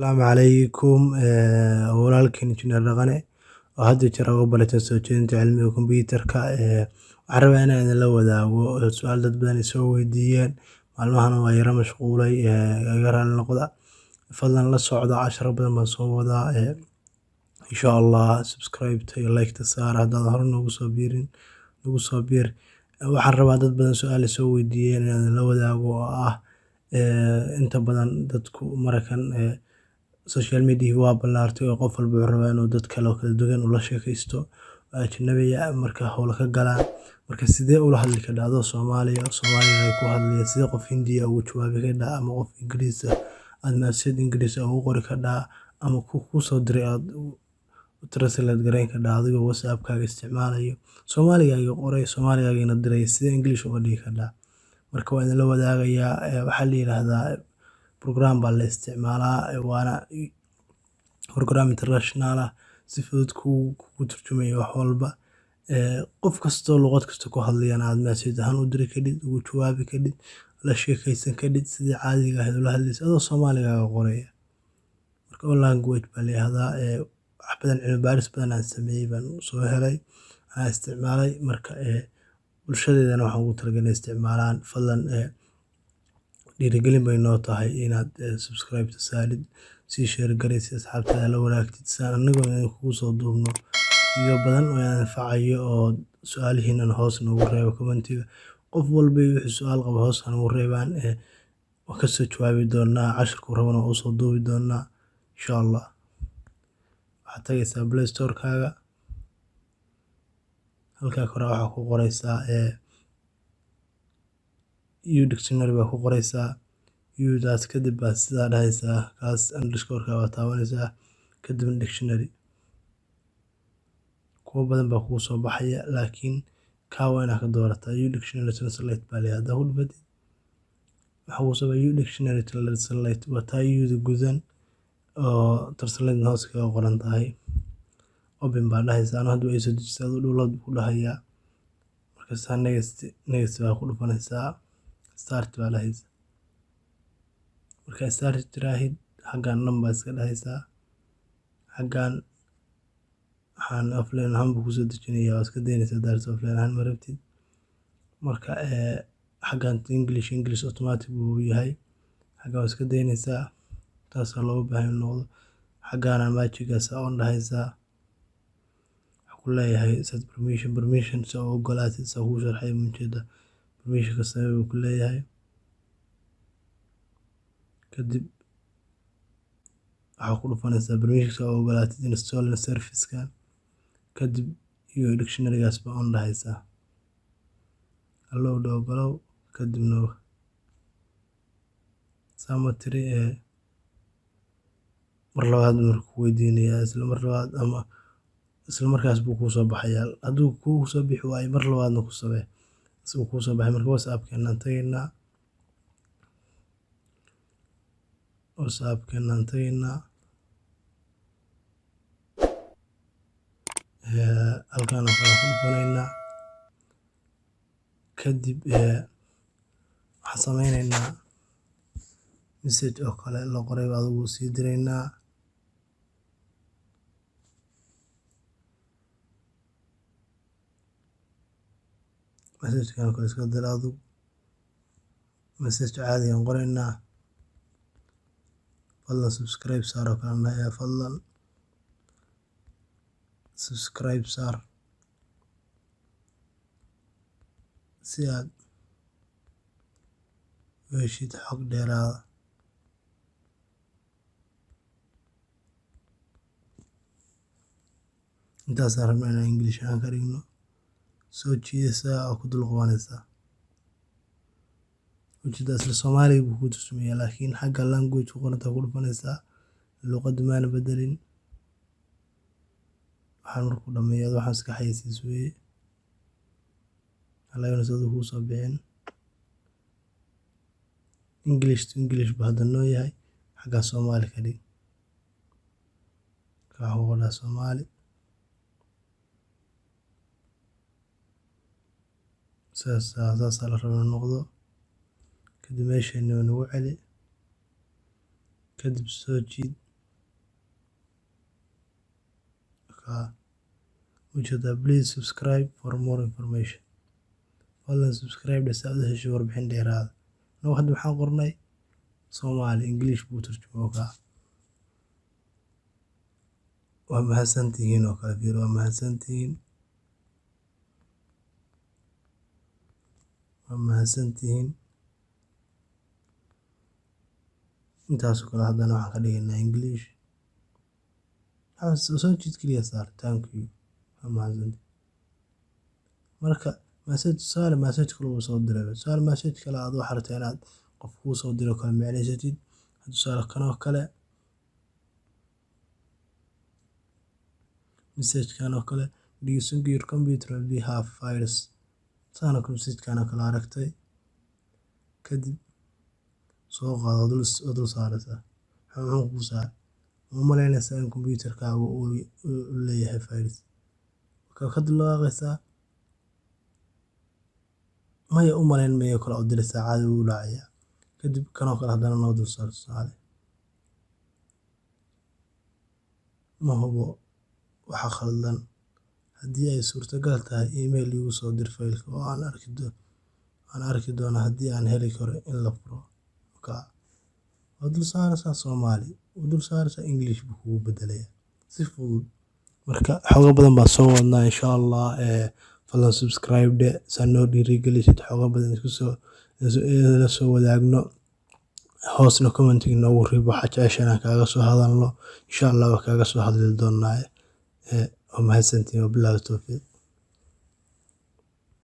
Asalaamu calaykum walaalkeen injineer dhaqane oo hadda jira uga barata soo jeedinta cilmiga kombiyuutarka waxaan rabaa inaan idinla wadaago su'aal dad badan ay soo weydiiyeen maalmahan waa yara mashquulay iga raali noqda fadlan la socda casharo badan baan soo wadaa insha Allah subscribe-ta iyo like-ta saar haddaad hore nagu soo biir waxaan rabaa dad badan su'aal ay soo weydiiyeen inaan idinla wadaago oo ah inta badan dadku markan social media waa ballaartay oo qof walba wuxuu rabaa inuu dad kale oo kala duwan ula sheekaysto oo ajnabi ah marka hawlo ka galaan marka sidee ula hadli kadhaa adoo Soomaaliya ay ku hadlaya sida qof Hindi ah ugu jawaabi kadhaa ama qof Ingiriis ah aad message Ingiriis ah ugu qori kadhaa ama ku soo diray aad u translate gareyn kadhaa adigoo WhatsApp-kaaga isticmaalayo Soomaaligaaga qoray Soomaaligaagana diray sidee English uga dhigi kadhaa marka waa idinla wadaagayaa waxaa la yiraahdaa program baa la isticmaalaa waana program international ah si fudud kugu turjumaya wax walba qof kastoo luqad kasta ku hadlayana aad message ahaan u diri kadhid ugu jawaabi kadhid la sheekaysan kadhid sidii caadiga ahayd ula hadlaysa adoo Soomaaligaaga qoraya marka all language baa la yiraahdaa wax badan cilmi baaris badan aan sameeyay baan soo helay aan isticmaalay marka bulshadeedana waxaan ugu talagalay isticmaalaan fadlan dhiirigelin bay noo tahay inaad subscribe-ta saarid sii share garaysid asxaabtaada la wadaagtid saan anagoo kugu soo duubno video badan oo anfacayo oo su'aalihiina hoos noogu reebo commentiga qof walba wixii su'aal qabo hoos noogu reebaan waan ka soo jawaabi doonaa casharku rabana oo soo duubi doonaa insha Allah waxaad tagaysaa Play Store-kaaga halkaa kore waxaa ku qoraysaa dictionary baa ku qoraysaa daas kadib baa sidaa dhahaysaa kaas underscore-ka waa taabanaysaa kadibna dictionary kuwa badan baa kugu soo baxaya laakiin kaa waa inaad ka doorataa dictionary translate baa la yiraahdaa ku dhufatid waxaa kugu soo baxaya dictionary translate waa taa gudan oo translate hoos kaga qoran tahay open baa dhahaysaa anoo hadda ay soo dejisaa download ku dhahayaa markaasaa next baa ku dhufanaysaa start baa dhahaysaa marka start tiraahid xaggan number iska dhahaysaa xaggan waxaan offline ahaan buu kusoo dejinayaa waa iska daynaysaa daaris offline ahaan ma rabtid marka xaggan English automatic buu yahay xaggan waa iska daynaysaa taasaa looga baahan noqdo xaggaana magigaasa on dhahaysaa waxaa ku leeyahay set permission si oo ogolaatid saa kuu sharxay mujeeda permission ka samee buu ku leeyahay kadib waxaa ku dhufanaysaa permission si oo ogolaatid install service-ka kadib dictionary-gaas baa on dhahaysaa allow ogolow kadibna sama tiri mar labaad markuu weydiinayaa isla markaas buu kuu soo baxayaa hadduu kuu soo bixi waayo mar labaadna ku samee si uu kuu soo baxay marka WhatsApp-keenaan tagaynaa halkaan waxaan ku dhufanaynaa kadib waxaan sameynaynaa message oo kale la qoray baa adigu sii diraynaa message-kan oo kale iska dir adigu message caadi aan qoraynaa fadlan subscribe saar oo kale nahay fadlan subscribe saar si aad u heshid xog dheeraada intaasaan rabnaa inaan English ahaan ka dhigno soo jiidaysaa oo ku dul qabanaysaa ujeedada isla Soomaaliga buu ku turjumayaa laakiin xagga language ku qoranta ku dhufanaysaa luqadda maana bedelin waxaan markuu dhameeyo waxaan iska xayeysiis weeye halagana soo kuu soo bixin English to English baa hadda noo yahay xagga Soomaali ka dhig waxaa ku qoraa Soomaali saasaa la rabaa noqdo kadib meesheena nagu celi kadib soo jiid ujeedaa. Please subscribe for more information. Fadlan subscribe si aad u hesho warbixin dheeraad ah. Annagu hadda waxaan qornay Soomaali, English buu turjumaa. Waa mahadsantihiin oo kale fiir, waa mahadsantihiin. Intaasoo kale haddana waxaan ka dhigaynaa English. Soo jeed kaliya saar. Thank you. Waa mahadsantihiin. Marka tusaale message kale uu soo diray. Tusaale message kale aad waxaad rabtaa inaad qof kuu soo diro kale macneysatid. Tusaale kan oo kale message kan oo kale do you think your computer will have virus? Saana ku message kan oo kale aragtay kadib soo qaado dul saaraysa. Wuxuu ku saar ma malaynaysaa in computerkaagu uu leeyahay virus? Ka dilaaqaysaa maya u malayn mayo kala u diraysaa caadi u dhacaya. Kadib kan oo kale haddana noo dul saar tusaale. Ma hubo waxa khaldan. Haddii ay suurtagal tahay email igu soo dir faylka oo aan arki doono haddii aan heli karo in la furo. Waa dul saaraysaa Soomaali, waa dul saaraysaa English buu kugu beddelaya si fudud. Marka xogo badan baan soo wadnaa insha Allah. Fadlan subscribe si noo dhiirigelisid xogo badan la soo wadaagno. Hoosna commenting noogu reeb waxa jeceshahay kaaga soo hadalno. Insha Allah waa kaaga soo hadli doonaa. Waa mahadsantihiin. Wabillahi tawfiiq.